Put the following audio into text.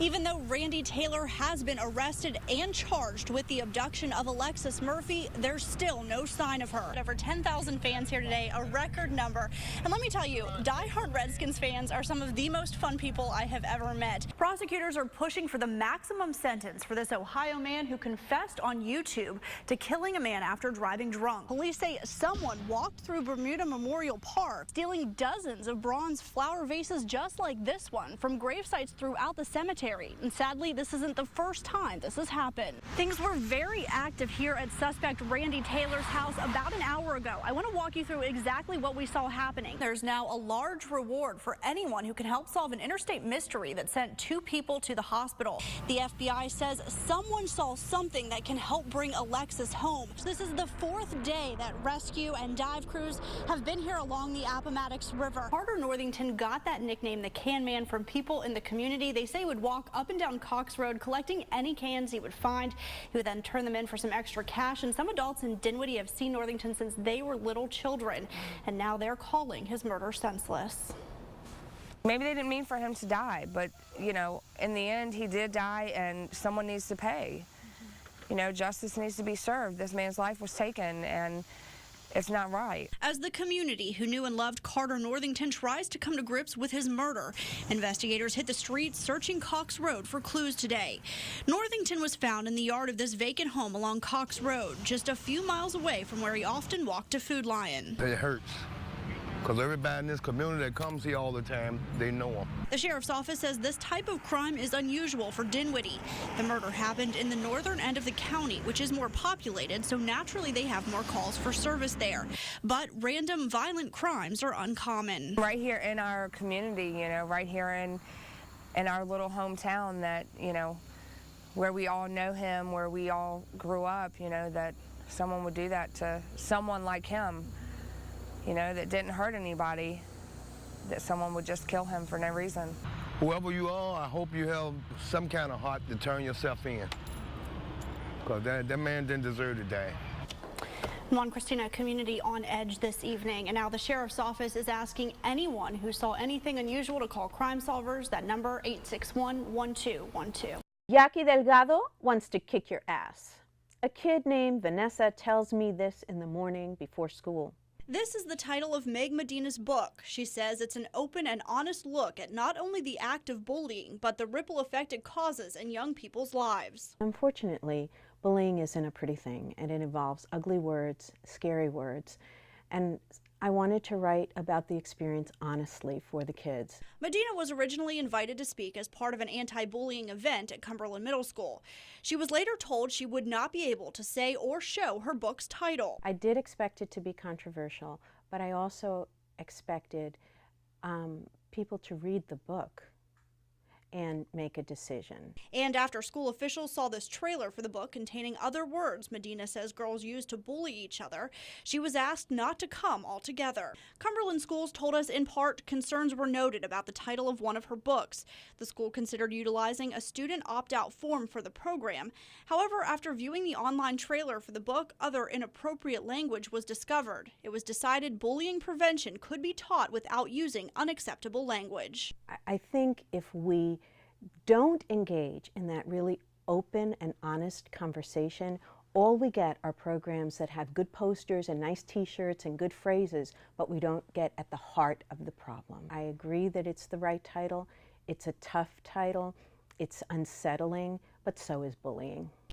Even though Randy Taylor has been arrested and charged with the abduction of Alexis Murphy, there's still no sign of her. Over 10,000 fans here today, a record number. And let me tell you, diehard Redskins fans are some of the most fun people I have ever met. Prosecutors are pushing for the maximum sentence for this Ohio man who confessed on YouTube to killing a man after driving drunk. Police say someone walked through Bermuda Memorial Park, stealing dozens of bronze flower vases just like this one from grave sites throughout the cemetery. And sadly, this isn't the first time this has happened. Things were very active here at suspect Randy Taylor's house about an hour ago. I want to walk you through exactly what we saw happening. There's now a large reward for anyone who can help solve an interstate mystery that sent 2 people to the hospital. The FBI says someone saw something that can help bring Alexis home. This is the 4th day that rescue and dive crews have been here along the Appomattox River. Carter Northington got that nickname, the Can Man, from people in the community. They say he would walk up and down Cox Road collecting any cans he would find. He would then turn them in for some extra cash, and some adults in Dinwiddie have seen Northington since they were little children, and now they're calling his murder senseless. Maybe they didn't mean for him to die, but, you know, in the end, he did die, and someone needs to pay. You know, justice needs to be served. This man's life was taken, and it's not right. As the community who knew and loved Carter Northington tries to come to grips with his murder, investigators hit the streets searching Cox Road for clues today. Northington was found in the yard of this vacant home along Cox Road, just a few miles away from where he often walked to Food Lion. It hurts, because everybody in this community that comes here all the time, they know him. The sheriff's office says this type of crime is unusual for Dinwiddie. The murder happened in the northern end of the county, which is more populated, so naturally they have more calls for service there. But random violent crimes are uncommon. Right here in our community, you know, right here in our little hometown that, you know, where we all know him, where we all grew up, you know, that someone would do that to someone like him, you know, that didn't hurt anybody, that someone would just kill him for no reason. Whoever you are, I hope you have some kind of heart to turn yourself in, because that man didn't deserve to die. Juan Christina, community on edge this evening, and now the sheriff's office is asking anyone who saw anything unusual to call Crime Solvers. That number, 861-1212. Yaki Delgado wants to kick your ass. A kid named Vanessa tells me this in the morning before school. This is the title of Meg Medina's book. She says it's an open and honest look at not only the act of bullying, but the ripple effect it causes in young people's lives. Unfortunately, bullying isn't a pretty thing, and it involves ugly words, scary words, and I wanted to write about the experience honestly for the kids. Medina was originally invited to speak as part of an anti-bullying event at Cumberland Middle School. She was later told she would not be able to say or show her book's title. I did expect it to be controversial, but I also expected people to read the book and make a decision. And after school officials saw this trailer for the book containing other words Medina says girls use to bully each other, she was asked not to come altogether. Cumberland schools told us in part concerns were noted about the title of one of her books. The school considered utilizing a student opt-out form for the program. However, after viewing the online trailer for the book, other inappropriate language was discovered. It was decided bullying prevention could be taught without using unacceptable language. I think if we don't engage in that really open and honest conversation, all we get are programs that have good posters and nice t-shirts and good phrases, but we don't get at the heart of the problem. I agree that it's the right title. It's a tough title. It's unsettling, but so is bullying.